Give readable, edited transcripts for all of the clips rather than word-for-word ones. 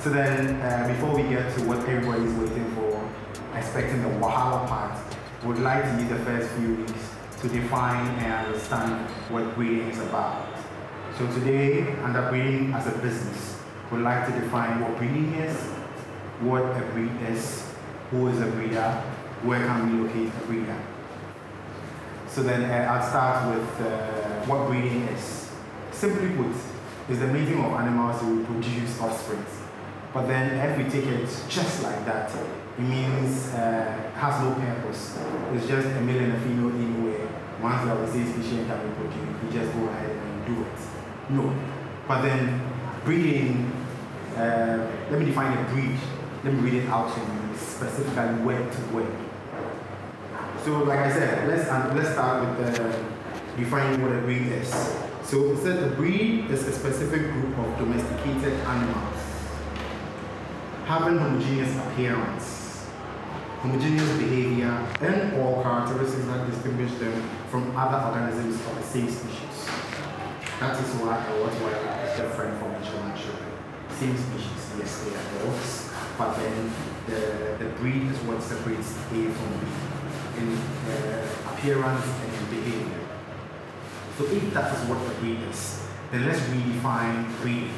So then, before we get to what everybody's waiting for, expecting the Wahala part, would like to use the first few weeks to define and understand what breeding is about. So today, under breeding as a business, we'd like to define what breeding is, what a breed is, who is a breeder, where can we locate a breeder. So then I'll start with what breeding is. Simply put, is the mating of animals to produce offspring. But then if we take it just like that, it means has no purpose. It's just a male and a female anywhere. Once you have the same species and can reproduce, you just go ahead and do it. No. But then breeding, let me define a breed. Let me read it out to you, specifically word to word. So like I said, let's start with defining what a breed is. So it said a breed is a specific group of domesticated animals having homogeneous appearance, homogeneous behavior, and all characteristics that distinguish them from other organisms of the same species. That is why what is different from each other. Same species, yes, they are dogs, but then the breed is what separates A from B in appearance and in behavior. So if that is what a breed is, then let's redefine breeding.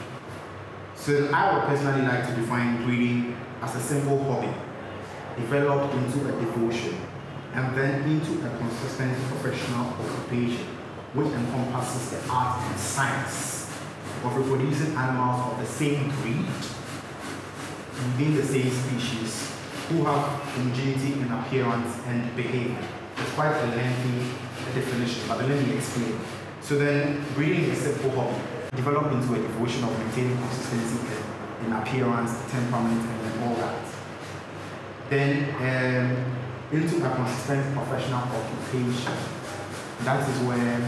So I would personally like to define breeding as a simple hobby, developed into a devotion, and then into a consistent professional occupation, which encompasses the art and science of reproducing animals of the same breed within the same species who have homogeneity in appearance and behavior. It's quite a lengthy definition, but let me explain. So then, breeding is a simple hobby, developed into a devotion of maintaining consistency in appearance, temperament, and all that. Then, into a consistent professional occupation. That is where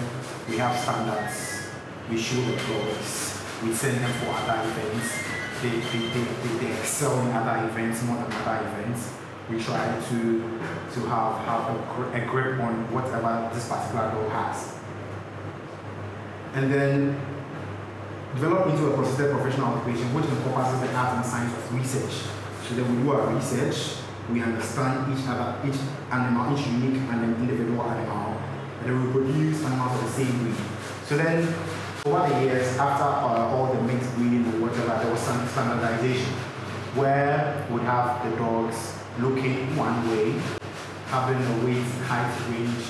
we have standards, we show the progress, we send them for other events, they excel in other events more than other events. We try to have a grip on whatever this particular dog has. And then develop into a consistent professional occupation which encompasses the art and science of research. So then we do our research, we understand each animal, each unique and individual animal, and then we produce animals of the same breed. So then over the years, after all the mixed breeding or whatever, there was some standardization where we have the dogs looking one way, having a weight height range,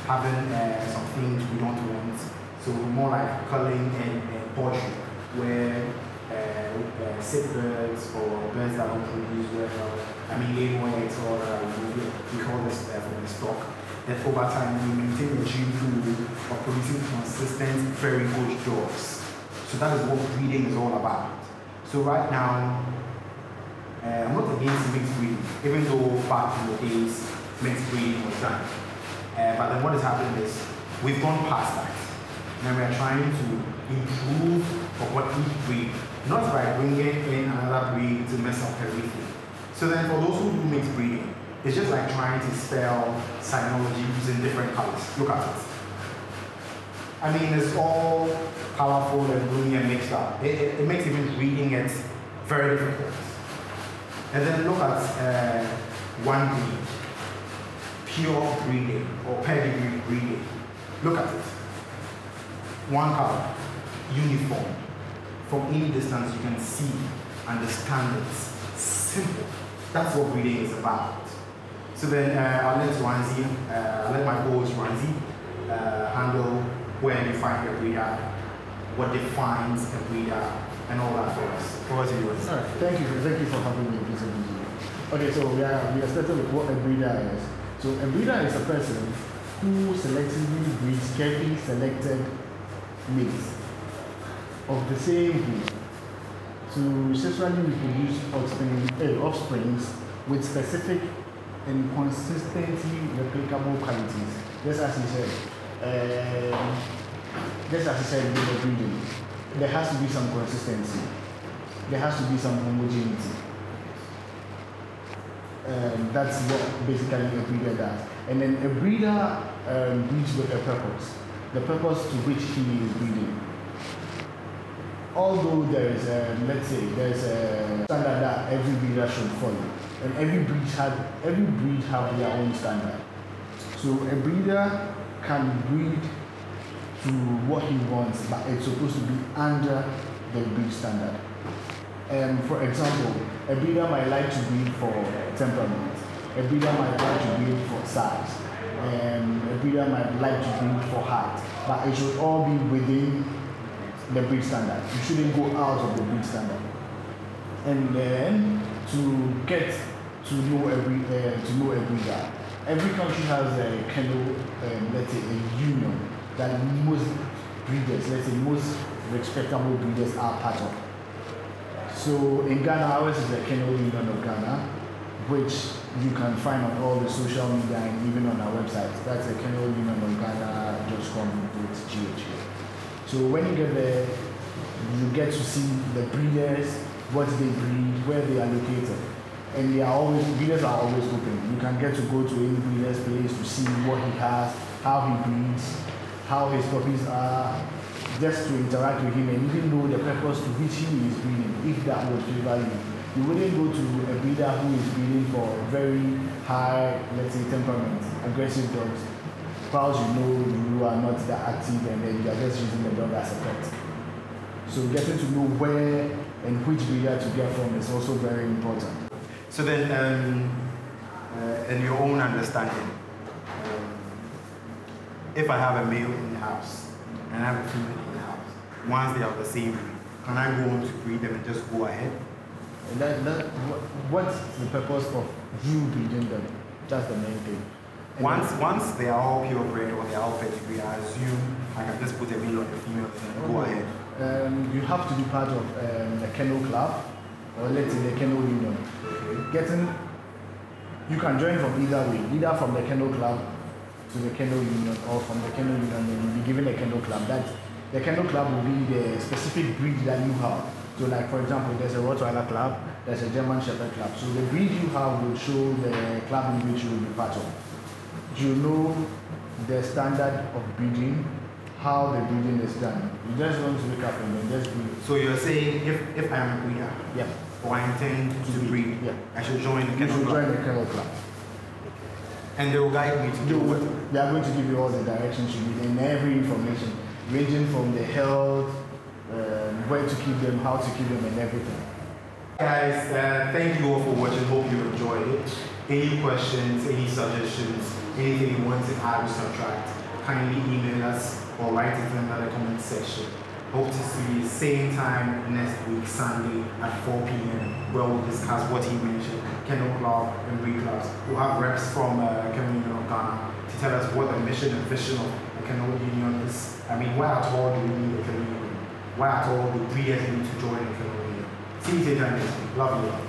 having some things we don't want. So more like culling and poultry, where sick birds or birds that don't produce well, laying eggs or we call this from the stock. That over time we maintain a gene pool of producing consistent, very good dogs. So that is what breeding is all about. So right now, I'm not against mixed breeding, even though back in the days, mixed breeding was done. But then what is happening is, we've gone past that. Now we are trying to improve what each breed, not by bringing in another breed to mess up everything. So then for those who do mixed breeding, it's just like trying to spell sinology using different colors. Look at it. It's all colorful and gloomy and mixed up. It makes even reading it very difficult. And then look at one breed, pure breeding or pedigree breeding. Look at it. One color, uniform. From any distance you can see, understand it. Simple. That's what breeding is about. So then I'll let my co-host Ranzi handle where you find a breeder, what defines a breeder, and all that for us. Over to you, Ranzi. All right, thank you for having me. Okay, so we are starting with what a breeder is. So a breeder is a person who selectively breeds carefully selected mates of the same breed to sexually reproduce offsprings with specific and consistently replicable qualities. Just as he said, with the breeding, there has to be some consistency. There has to be some homogeneity. That's what basically a breeder does. And then a breeder breeds with a purpose, the purpose to which he is breeding. although there is let's say there's a standard that every breeder should follow, and every breed have their own standard. So a breeder can breed to what he wants, but it's supposed to be under the breed standard. For example, a breeder might like to breed for temperament, a breeder might like to breed for size, a breeder might like to breed for height, but it should all be within the breed standard. You shouldn't go out of the breed standard. And then to get to know a breeder, every country has a kennel, let's say a union that most breeders, let's say most respectable breeders are part of. So in Ghana, ours is the Kennel Union of Ghana, which you can find on all the social media and even on our website. That's the Kennel Union of Ghana.com with GH. So when you get there, you get to see the breeders, what they breed, where they are located. And breeders are always open. You can get to go to any breeder's place to see what he has, how he breeds, how his puppies are, just to interact with him and even know the purpose to which he is breeding, if that would favor you. You wouldn't go to a breeder who is breeding for very high, let's say, temperament, aggressive dogs, whilst you know you are not that active and then you are just using the dog as a pet. So getting to know where and which breeder to get from is also very important. So then, in your own understanding, if I have a male in the house and I have a female in the house, once they are the same breed, can I go on to breed them and just go ahead? What's the purpose of you breeding them? That's the main thing. Once they are all purebred or they are all pedigree, I assume I can just put a male or a female and go ahead. You have to be part of the kennel club, or let's say the kennel union. Okay. You can join from either way, either from the kennel club to the kennel union, or from the kennel union and you'll be given a kennel club. The kennel club will be the specific breed that you have. So like for example, there's a Rottweiler club, there's a German Shepherd club. So the breed you have will show the club in which you will be part of. You know the standard of breeding, how the breeding is done. You just don't wake up and then just breed. So you're saying if I am a breeder, yeah, or I intend to breed, yeah, I should join the kennel club. You should join the kennel club. And they will guide me to do what? They are going to give you all the directions you need and every information, ranging from the health, where to keep them, how to keep them, and everything. Guys, thank you all for watching. Hope you enjoyed it. Any questions, any suggestions, anything you want to add or subtract, kindly email us or write it in the comment section. Hope to see you same time next week, Sunday at 4 p.m. where we'll discuss what he mentioned, kennel club and breed clubs. We'll have reps from Kennel Union of Ghana to tell us what the mission and vision of the Kennel Union is. I mean, why at all do we need a Kennel Union? Why at all do breeders need to join the Kennel Union? See you later next week. Love you all.